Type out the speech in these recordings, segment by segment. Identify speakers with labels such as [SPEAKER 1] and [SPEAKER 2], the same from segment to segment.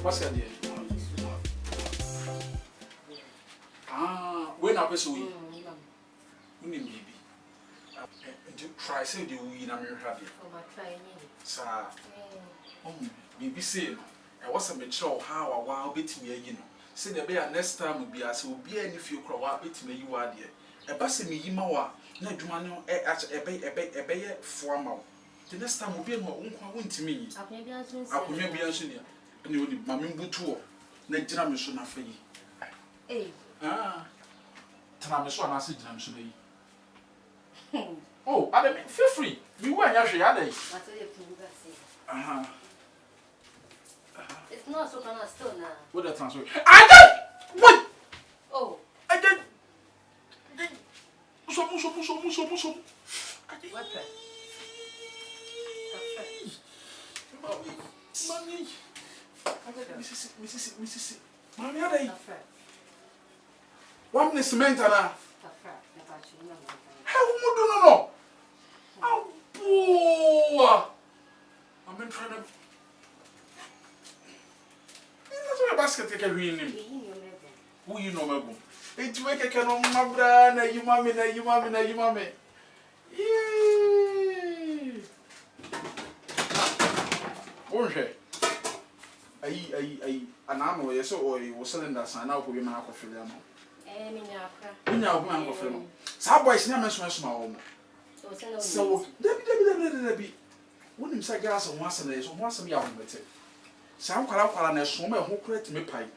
[SPEAKER 1] What's your dear? When I was we baby. Try say the we in America. Sir, baby say, I was a mature how a while bit me, you know. Say the bear next time will be as will be any few crowd bit me you are dear. A bassy me yimawa, no dumano at a bay formal. The next time will be my own win to me. I could maybe answer you. And you would mammy butu, then Jamison after ye. Eh, ah, Tamison, I said Jamison. Oh, I mean, feel free. You weren't actually, are they?
[SPEAKER 2] It's not so kind of stone now.
[SPEAKER 1] What a transfer. I did! What?
[SPEAKER 2] Oh,
[SPEAKER 1] I did! So.
[SPEAKER 2] what?
[SPEAKER 1] Mommy. Mrs. Mommy, are they? One is cement, Anna. How would you know? Oh, poor. I've been trying to. That's why a basket take a real name. Who you know, Mabu? It's wake a canon, my brother, you mammy. Yay! Okay. An arm so you was selling that sign out for your mouth of Filiano. Man of film. Some boys never small. So, Debbie. Wouldn't say gas on once a day, so once a young better. Some call and a swimmer who create me pie.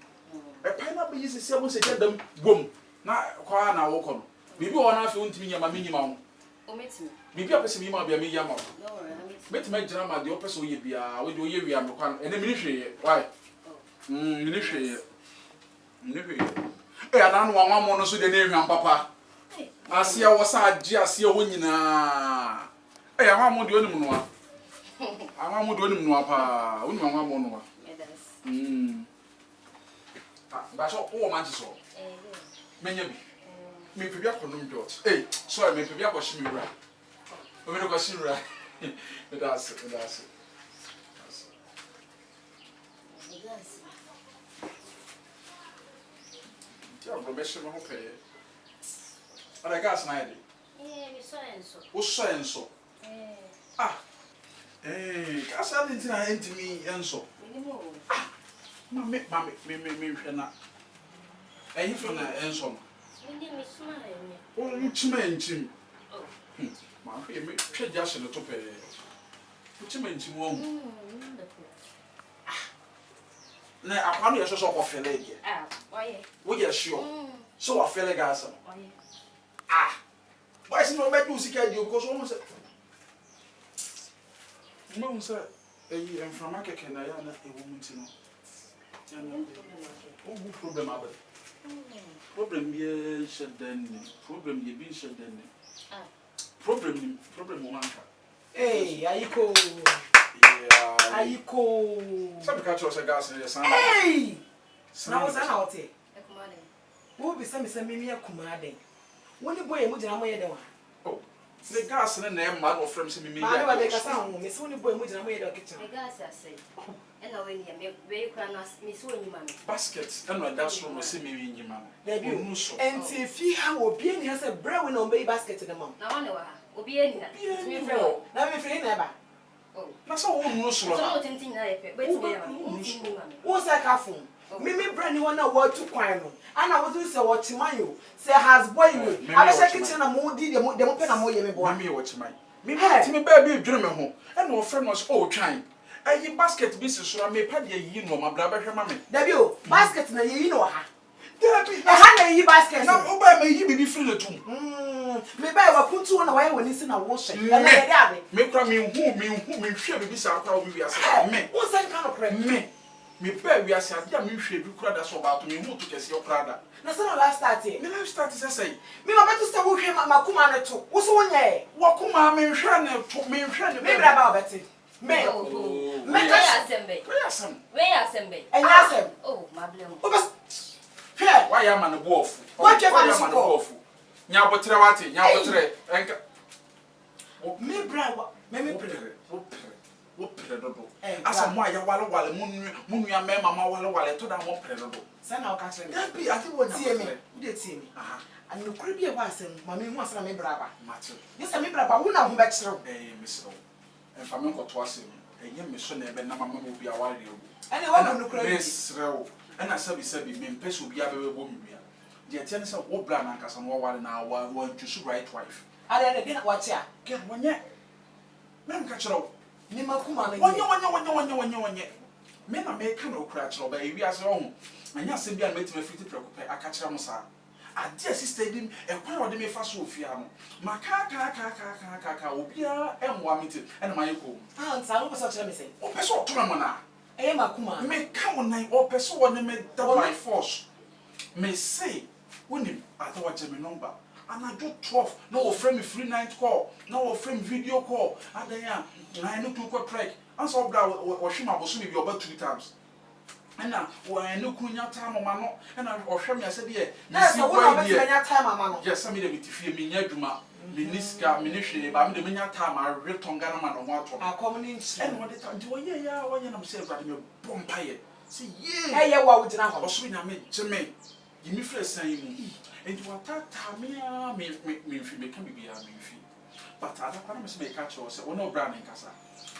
[SPEAKER 1] A pineapple is a seven say them boom. Not quite an hour con. Maybe one half won't mean a minimum. Maybe a person might be a medium. But my drama, the opposite will be a would you hear and the ministry? Why? Ministry. I don't want one so the name and papa. I see I was a just your winning. Hey, I'm on the only one. I'm on the only one. I wouldn't want one more. That's all man's all. Maybe. Maybe I couldn't do it. Hey, sorry, maybe I was shimmy right. I'm going to go see right. That's it. You're a mission of pay. But I got an idea. What's so? Ah, eh, cast out into me and so. Ah, mammy, not. And you from that and so. Oh, you chimney. My favorite just in the top. Which means you won't. Now, I can't just off a lady.
[SPEAKER 2] Why?
[SPEAKER 1] We are sure. So I feel like I said. Ah, why is it not bad music? I do because almost. No, sir. And from my can I am a woman to know. Oh, problem about problem ye shed then. Problem ye be shed then. Problem one.
[SPEAKER 3] Hey, Aiko.
[SPEAKER 1] Yeah.
[SPEAKER 3] Aiko.
[SPEAKER 1] Some catch us a gas in the sun.
[SPEAKER 3] Hey! Now was an out here. Who be some me a kumade? When you boy, you didn't know.
[SPEAKER 1] Oh, the gas in the name, man, or from me.
[SPEAKER 3] I never make a sound. Miss Only boy, we didn't the kitchen.
[SPEAKER 2] The gas, I say. And I win here, very cranas, Miss Winnie, mammy.
[SPEAKER 1] Baskets, and my dad's room will see me in your mamma.
[SPEAKER 3] And if he will be in has a brewing on baby basket in the mom.
[SPEAKER 2] Now I know her. Will be any.
[SPEAKER 3] Now me free never.
[SPEAKER 2] Oh,
[SPEAKER 1] that's all no so.
[SPEAKER 3] What's that careful? Mimi brand one word to quine. And I was doing so what Timayo say has boy. I was a kitchen and moody the open a more yummy boy. Me what my me baby dream home. And no friend was all trying. A basket business so I may pay you know my brother mammy. Debut basket na you know her. Debbie, a hand basket. Now, oh, may you be free to. Maybe I will put you on away when it's in a wash. And I make me share with this out of me. What's that kind of friend? Me pay we are saying, me share you crowd us about me, who to your brother. That's not last starting. The last start is a say. Me, I better start with him at Macumana too. What's one year? Wakuma, me, friend, me, friend, maybe about Betty. Me, make us some. And ask him.
[SPEAKER 2] Oh, my blame.
[SPEAKER 1] Why am I a wolf? What am I a wolf? Nyabotrewati, nyabotre. Me bravo, me wo predodo asa mo aya wale wale munu ya me mama wale wale to da mo predodo
[SPEAKER 3] say na o ka kire me
[SPEAKER 1] ya bi ati wo na
[SPEAKER 3] tie me wo de tie me
[SPEAKER 1] aha
[SPEAKER 3] and no kure bi e wa asem ma me hu asem me braba
[SPEAKER 1] mate
[SPEAKER 3] yes me braba wo na ho be kire
[SPEAKER 1] misro fa me nkoto asem enye me so na ebe na mama mo bi aware ogu
[SPEAKER 3] ene wo no kure
[SPEAKER 1] misro ena sabi me mpese obi abewe bo mi bia de tie ne se wo bra na nkasa no wale na wa ntwusu right wife
[SPEAKER 3] ada de na wache a
[SPEAKER 1] ke wonye me nka kire wo
[SPEAKER 3] ni makuma na
[SPEAKER 1] wonye me na me ka na okura kire ba ewi ase ho anya asem bia na metima fiti prekope aka kire mo sa ade sister dim ekwan ode me fa so ofia no maka ka obia enwa miti ena mayeko
[SPEAKER 3] nsa no pesa kire me say
[SPEAKER 1] o pesa otoma mo na
[SPEAKER 3] eye makuma
[SPEAKER 1] me ka wonan o pesa woni me da by force me say woni atawa jeme number and I do 12 no frame free night call no frame video call adanya na no to track and so bra o hwema boso me bi oba 2 times na wo no kunya time ma no na o hwem ya se de
[SPEAKER 3] na so wo na be nya time ma no
[SPEAKER 1] yes me de bitifie me nya adwuma me niska me ne hwe ba me de me nya time a retonga na ma no ho ato
[SPEAKER 3] akom ni nchi
[SPEAKER 1] and what de wonya ya wonya na me se brade me bompaye see ye
[SPEAKER 3] eye wa wo gina ho
[SPEAKER 1] oso nya me jeme yimi frɛ san yi mu enti watata me a me mfi me ka bibia me mfi but ada kwa na me se be ka kyerɛ sɛ wo no bra ne nkasa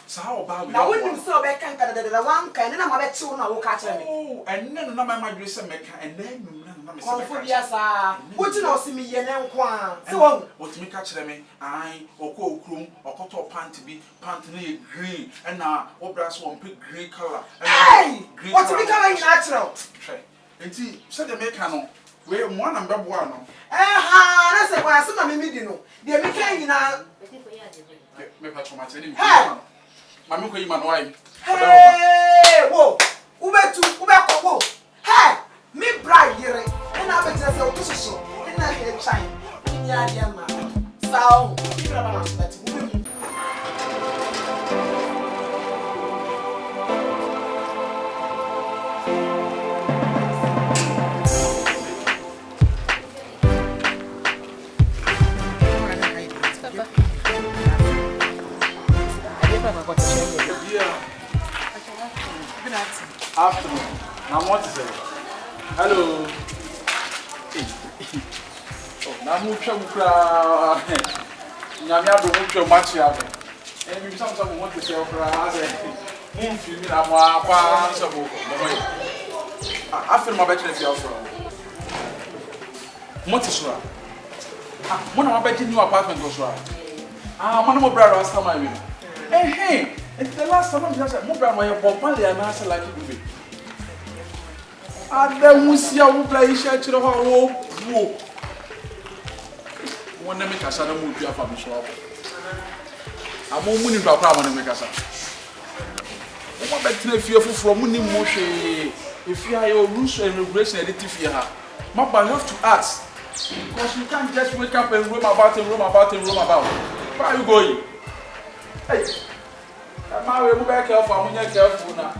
[SPEAKER 1] sa oba we
[SPEAKER 3] na woni so be kan ka da wan kan na ma be chiwo na wo ka kyerɛ me
[SPEAKER 1] oh enne no na ma ma dwe sɛ me ka enne num na me se be ka
[SPEAKER 3] konfo bia sa wo ti na o si me ye ne nko a se wo
[SPEAKER 1] wo ti me ka kyerɛ me ai okɔ okrom okɔtɔ pant bi pant na ye green na wo bra so on pe green color
[SPEAKER 3] hey what me ka yin natural
[SPEAKER 1] hwɛ enti sɛ de me ka no we mo na mbɛbo ano
[SPEAKER 3] ha na se kwa se ma me di no de me ka yin na
[SPEAKER 1] me pa toma tene mi mami ko yima no ai
[SPEAKER 3] hey wo ubetu ubekọ wo hey me bra yire na abetire se otususu na he chai ni ade ma sao ni bra ba na beti ubemu
[SPEAKER 1] afternoon. Now what is it? Hello. Oh, now move to Mukra. Namia do move to Machia. And you sometimes want to say, move to me. After my better if you're from. What is wrong? One of my better new apartment was wrong. One of my brothers come my way. Hey. And the last time I said, "Mobile, my Bombali and I said, like you do." And then we see how we play share to the whole. One name is Sana Mutia from Shop. I'm more money to a problem in Mikasa. What better fearful from Muni Moshe if you are your rules and regulation editive here? Mabba, you have to ask because you can't just wake up and roam about. Where are you going? Hey. Ma we be careful, I'm not careful now.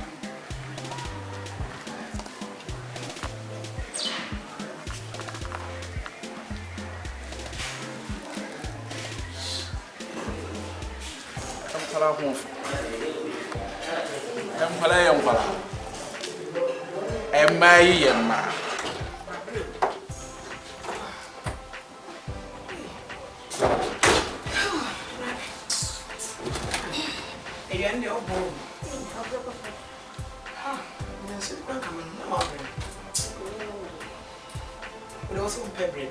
[SPEAKER 3] And the old boy. Yes, it's going to come in. But also pepper.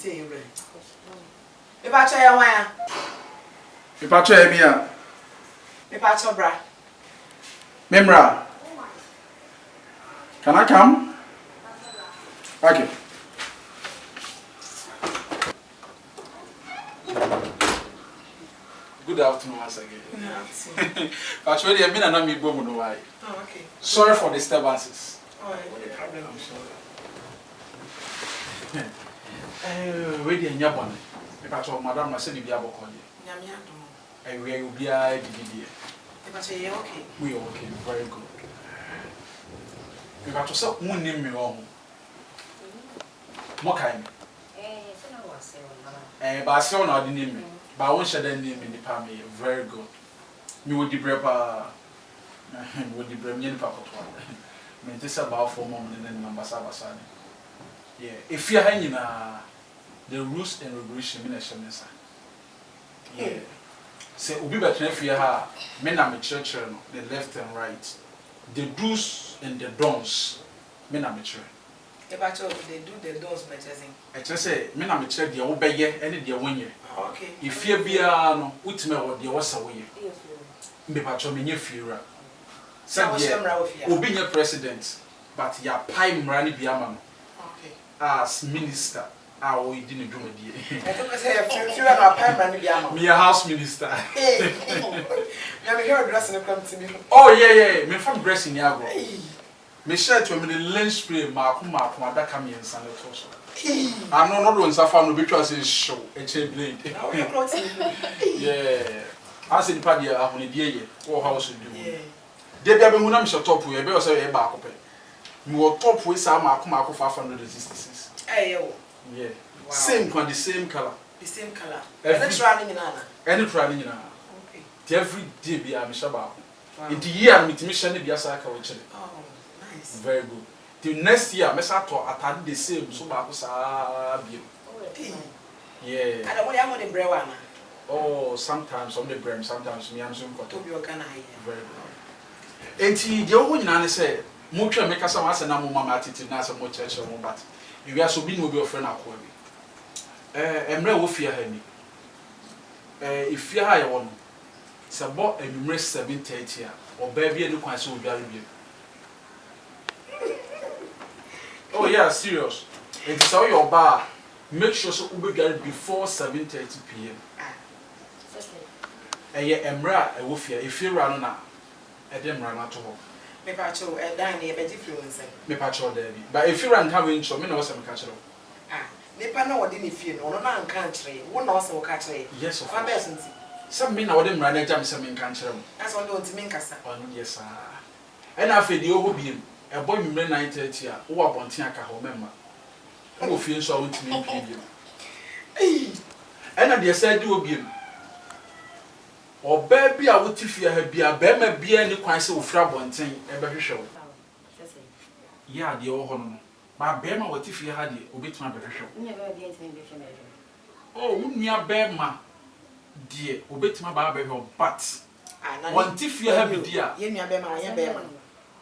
[SPEAKER 3] say you ready. If I tell you why,
[SPEAKER 1] if I try me,
[SPEAKER 3] if I tell bra,
[SPEAKER 1] Memra, can I come? Okay. Good afternoon once again. But really, I mean, I'm not going why.
[SPEAKER 3] Oh, okay.
[SPEAKER 1] Sorry for disturbances.
[SPEAKER 3] Oh, what the problem?
[SPEAKER 1] I'm sorry. Wait, in your bonnet. If I told Madame, I said, if you have a call, I will be a DD.
[SPEAKER 3] If I say, okay.
[SPEAKER 1] We are okay, very good. If I told some one name me home, more kind. But I saw not the name. But I won't share the name in the family. Very good. You would the brepa. Would the bremian papa. Meant this about 4 months and then number Sabasani. Yeah, if you're hanging the rules and regulation in a shamisa. Yeah. Say, Ubi Batnefia, men are mature, the left and right. The do's and the don'ts, men are mature.
[SPEAKER 3] If I told they do the doors better thing.
[SPEAKER 1] I just say, men are mature, the obey any dear 1 year.
[SPEAKER 3] Okay.
[SPEAKER 1] If you be a ultimate or the was away, be patron in your funeral. Some will be your president, but your pine Rani Biaman.
[SPEAKER 3] Okay.
[SPEAKER 1] As minister, I will didn't do it.
[SPEAKER 3] I don't say a few of our pine Rani Biaman.
[SPEAKER 1] Me a house minister.
[SPEAKER 3] Hey, never hear a dress and come to me.
[SPEAKER 1] Oh, yeah, me from dressing Yago. Me share to me the lens spray, Mark, that come in San Toso. I know not once I found the because it's show, a chain blade. Yeah, I said, Paddy, I want to be or house you do. Debbie, I've been shut top with a bear say a back. You were top with some Marco 566. Yeah, same one, the same color.
[SPEAKER 3] The same color. Every running in Anna.
[SPEAKER 1] Any running in Anna.
[SPEAKER 3] Okay.
[SPEAKER 1] Every day be a Mishaba. In the year, I'm mission be a cycle.
[SPEAKER 3] Oh, nice.
[SPEAKER 1] Very good. Till next year, Messato attend the same, so Marcos are yeah.
[SPEAKER 3] I don't want the bread.
[SPEAKER 1] Oh, sometimes on the brand, sometimes me, I'm soon got
[SPEAKER 3] to be organized.
[SPEAKER 1] Very good. And see, the old Nana said, Mucha make us some as a number of attitude, not so much church, but if you are so being with your friend, I'll call you. And real fear, Henny. If you hire one, it's about a rest 7:30 or baby, and you can so very good. Oh yeah, serious. And so your bar, make sure so we get before 7:30 p.m. And yeah, Emra, I will fear if you run now, I didn't run at all.
[SPEAKER 3] Me pacho, down here, but difference.
[SPEAKER 1] Me pacho there. But if you run coming, so me know what's a catch.
[SPEAKER 3] Nipa na wodi ni fie no na nka kire wo naose wo ka kire
[SPEAKER 1] yes of
[SPEAKER 3] course
[SPEAKER 1] some me na wodi mra na jam some nka kire mo
[SPEAKER 3] as on don't me nkasa
[SPEAKER 1] on yes ah and afi de oho biem e boy mi mra 9:30 a wo abonten aka ho memma wo fie so wo ntimi mpie biem and na de say de obiem oba bi a wo tifie ha bia ba ma bia ni kwan se wo fra abonten e be hwehwe wo ya de wo ho no ma bema wati fie ha de obetuma behwehwe.
[SPEAKER 2] Nya ba de ntime behwehwe me.
[SPEAKER 1] Oh, unua bema de obetuma ba behwehwe but wanti fie ha bi dia.
[SPEAKER 3] Ye nua bema ya bema.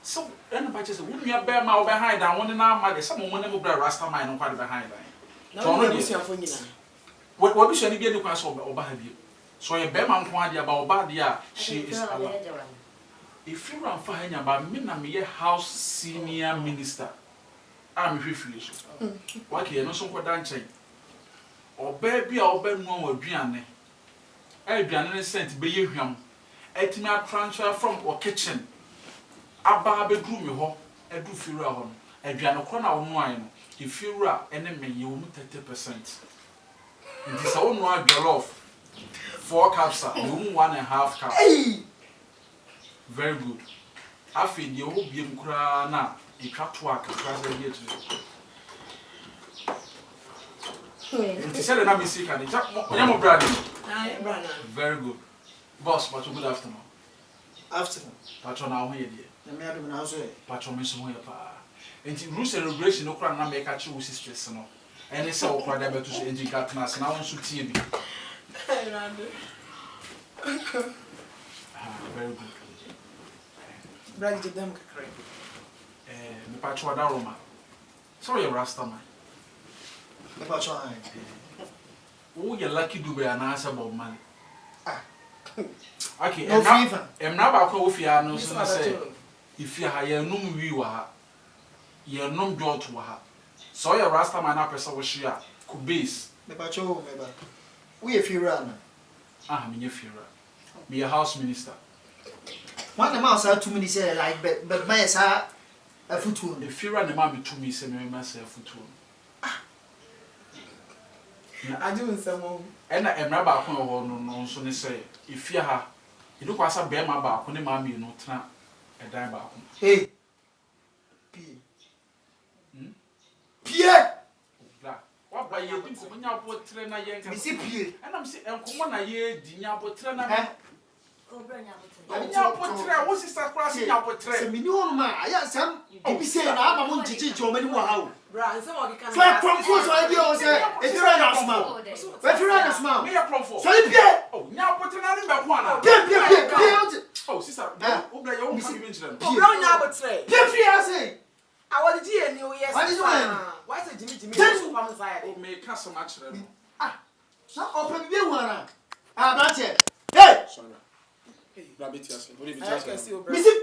[SPEAKER 1] So, ena ba chese unua bema wo behind da won na ma de some mo ne mo bra rasta man no kwa de behind da.
[SPEAKER 3] To no de siafo nyina.
[SPEAKER 1] Wo bi so ni bi de kwa so oba ha bi. So ye bema nko ade ba oba de a she is Allah. If you run for hanya ba me na me house senior minister. I'm refusing. What you know, so what dancing? Or baby, or bed no aduane. Aduane sent be him. Etima transfer from or kitchen. Abba bedroom you ho, a do fira hon. Aduane corner on wine. If you are enemy, you will 30%. It is all no jollof. 4 cups, you 1.5 cup. Very good. I feel you will be in crana. You can't work across the year to it. Said that I'm sick and it's a brother. Very good. Boss, but good afternoon.
[SPEAKER 3] Afternoon.
[SPEAKER 1] Patron, now here, dear.
[SPEAKER 3] The madam now say,
[SPEAKER 1] Patron, Miss Moya. And the rules and regulation, no crown, I make a true stress. And it's all quite able to say, and you got mass now on TV. Very good.
[SPEAKER 3] Brag to them, correct.
[SPEAKER 1] Me patcho da Roma. So you rasta man.
[SPEAKER 4] Me pa cho han.
[SPEAKER 1] Wo ye lucky do be anasa Bob Marley. Okay,
[SPEAKER 4] No FIFA.
[SPEAKER 1] Emna ba ko ofia no so say ifia ha ye num wi wa ha. Ye num jot wa ha. So your rasta man na person wo hia ku base.
[SPEAKER 4] Me pa cho me ba. We fira na.
[SPEAKER 1] Ah, me ye fira. Me a house minister.
[SPEAKER 4] One the mouse had 2 minutes like but my sa a futu.
[SPEAKER 1] The fira na ma me to me say me say futu.
[SPEAKER 3] I do some.
[SPEAKER 1] And emra ba ko ho no so ne say ifia ha. Idu kwasa be ma ba ko ne ma me no tena edan ba ko.
[SPEAKER 4] Hey. Pierre.
[SPEAKER 1] What by you think when you put train na yen
[SPEAKER 4] Me see Pierre.
[SPEAKER 1] and I'm say enkomo na ye di nya put train na
[SPEAKER 4] Eh?
[SPEAKER 1] nya put train wo sister class nya put
[SPEAKER 4] Se
[SPEAKER 1] train
[SPEAKER 4] me ni onu ma aya sam bi say na ama mo nchichi o mani mo ha o.
[SPEAKER 3] Bra, and some of the
[SPEAKER 4] Fa confuse o dey o say e fira na small. Fa fira na small.
[SPEAKER 1] me ya from for
[SPEAKER 4] So Pierre.
[SPEAKER 1] oh nya put train na be ko ana
[SPEAKER 4] Pierre.
[SPEAKER 1] oh sister wo bla you won come even chire
[SPEAKER 3] Oh, brown ya betray.
[SPEAKER 4] Pierre Pierre say.
[SPEAKER 3] I want to see new yes.
[SPEAKER 4] What is doing?
[SPEAKER 3] Why is it Jimmy?
[SPEAKER 4] Ten-
[SPEAKER 3] Super side.
[SPEAKER 1] oh me ka so much chire
[SPEAKER 4] Ah. So open bi wana. Ah branche. Hey.
[SPEAKER 1] sorry bra betias wo dey
[SPEAKER 3] I can
[SPEAKER 1] betias
[SPEAKER 3] see you, bro.
[SPEAKER 4] Me see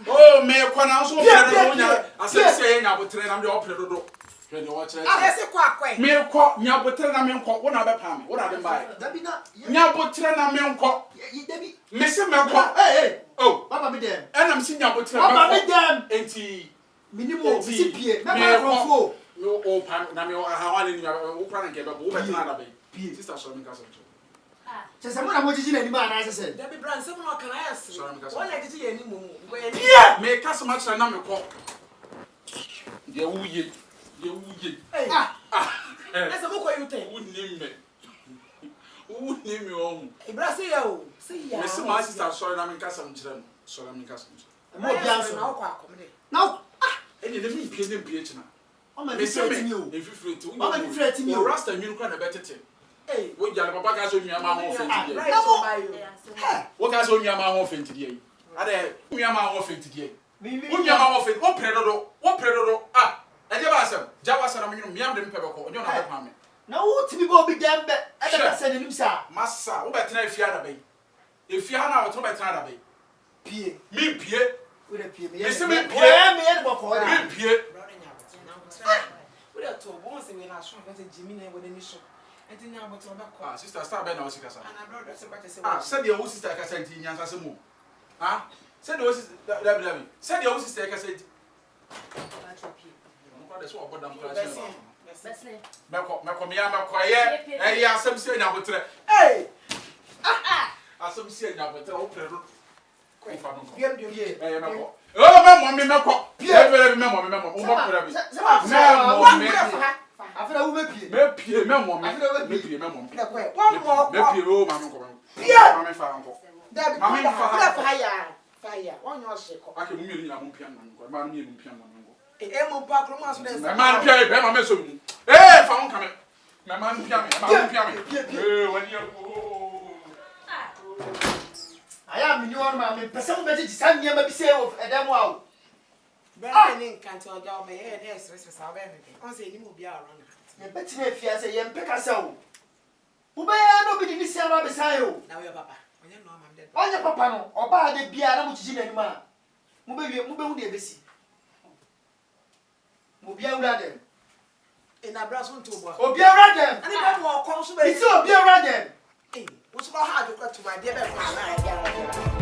[SPEAKER 1] oh me ko na so
[SPEAKER 4] Pierre,
[SPEAKER 1] pere no
[SPEAKER 4] Pierre,
[SPEAKER 1] nya
[SPEAKER 4] Pierre.
[SPEAKER 1] ase say nya put train na me opere dodo hwe de wo chire
[SPEAKER 3] I say kwa.
[SPEAKER 1] me ko nya put train na me nko wo na be pa me wo na de bai
[SPEAKER 4] Dabi na.
[SPEAKER 1] nya put train na me nko
[SPEAKER 4] Dabi.
[SPEAKER 1] me se me ko
[SPEAKER 4] Hey.
[SPEAKER 1] oh
[SPEAKER 4] Baba me dem.
[SPEAKER 1] and I'm seeing your train
[SPEAKER 4] Baba me dem.
[SPEAKER 1] enti
[SPEAKER 4] Minimum
[SPEAKER 1] Enti,
[SPEAKER 4] si Pierre. Na
[SPEAKER 1] me
[SPEAKER 4] ba
[SPEAKER 1] ko-
[SPEAKER 4] from
[SPEAKER 1] no o pan na me ha wa ni wo pra na ke be wo be na da be
[SPEAKER 4] Pierre.
[SPEAKER 1] sister so me ka so
[SPEAKER 4] Chese mo na mo jiji na ni ma na se.
[SPEAKER 3] Debbie Brand, some more can I ask?
[SPEAKER 1] Sorry, Mikasa.
[SPEAKER 3] One like any mumu.
[SPEAKER 4] Pierre.
[SPEAKER 1] me ka so ma tra na me ko de wuye
[SPEAKER 3] Hey,
[SPEAKER 4] Ah.
[SPEAKER 3] that's a book you think.
[SPEAKER 1] wu ni me o
[SPEAKER 3] Ibra say yo. Say ya.
[SPEAKER 1] me se ma sister sorry na me ka so mchire no sorry me ka so mchire
[SPEAKER 4] Mo bia so.
[SPEAKER 3] na kwa akomede.
[SPEAKER 4] Now.
[SPEAKER 1] eni de me pie china
[SPEAKER 4] O ma
[SPEAKER 1] me
[SPEAKER 4] bi
[SPEAKER 1] se
[SPEAKER 4] se
[SPEAKER 1] me
[SPEAKER 4] ti mi o.
[SPEAKER 1] e fifire ti
[SPEAKER 4] Mama bi fret mi o.
[SPEAKER 1] rasta nwin kwa na betete
[SPEAKER 3] Hey,
[SPEAKER 1] wo jale papa ka so nua ma ho fenti
[SPEAKER 3] right
[SPEAKER 1] die
[SPEAKER 3] so by you.
[SPEAKER 1] wo ka so nua ma ho fenti die ade nua ma ho fenti die
[SPEAKER 4] Mi
[SPEAKER 1] wo nua ma ho fenti wo pre dodo ah e je ba asem ja wa sana menyu miam de mpe be ko onyo na be pa me
[SPEAKER 4] na wo ti bi bo bi dem be e be ka se ni nim sa.
[SPEAKER 1] massa wo betena efia da be efia na wo to betena da be
[SPEAKER 4] Pierre.
[SPEAKER 1] mi pie
[SPEAKER 4] We dey Pierre.
[SPEAKER 1] Me se me
[SPEAKER 4] Me
[SPEAKER 1] Pierre.
[SPEAKER 4] me e bo ko
[SPEAKER 1] mi
[SPEAKER 4] da.
[SPEAKER 1] pie
[SPEAKER 3] Brother nya. We dey talk. One say we na show because Jimmy na we dey ni show. Enti nya but oba kwa.
[SPEAKER 1] ah sister star be na wo sikasa
[SPEAKER 3] And brother say ba say.
[SPEAKER 1] ah said your sister ka say nti nyansa se mu ah said your sister da said your sister ka say no kwa de so oboda mkra se meko me ya meko ye e ya asem se nya botre
[SPEAKER 3] Hey!
[SPEAKER 1] asem se nya botre wo pre do ko fa no ko
[SPEAKER 3] Bien.
[SPEAKER 1] eh meko oh me meko e vere me mo wo mo pre bi
[SPEAKER 4] Se ma
[SPEAKER 1] me
[SPEAKER 4] fa.
[SPEAKER 1] mo me
[SPEAKER 4] Afra wo me Pierre.
[SPEAKER 1] me pie me mo me
[SPEAKER 4] Me
[SPEAKER 1] pie me mo me
[SPEAKER 3] One more.
[SPEAKER 1] pie o ma me ko
[SPEAKER 3] Pierre!
[SPEAKER 1] ma me fa anko
[SPEAKER 3] Debbie,
[SPEAKER 1] Mama,
[SPEAKER 3] fire. One your shake.
[SPEAKER 1] ake mu mi ni na mo pia na ko ma mi ni pia na ngo
[SPEAKER 3] Emu pa kromo aso dey.
[SPEAKER 1] me man pia e be ma me so mu eh fa won ka me man pia me eh wani ya
[SPEAKER 4] Aya mi ni won ma me pese mo be ji sa niam bi se o edem wa o.
[SPEAKER 3] Brother ni nkan to oga o me e dey stress sa ba me. On say ni mu bia around.
[SPEAKER 4] Me beti me fia se ye mpe ka se o. Wo be ya no bi ni se ma be sa yo.
[SPEAKER 3] Na we papa. Onye no am dey.
[SPEAKER 4] Onye papa no oba de bia na mo chichi na ni ma. Mo be hu de besi. Mo bia wura dem.
[SPEAKER 3] Ina bra so nto bo.
[SPEAKER 4] Obi wura dem.
[SPEAKER 3] Ani ba mo ko so be.
[SPEAKER 4] Iti obi wura dem.
[SPEAKER 3] Eh, wo so ba ha jo kwa to my dey be kwa na.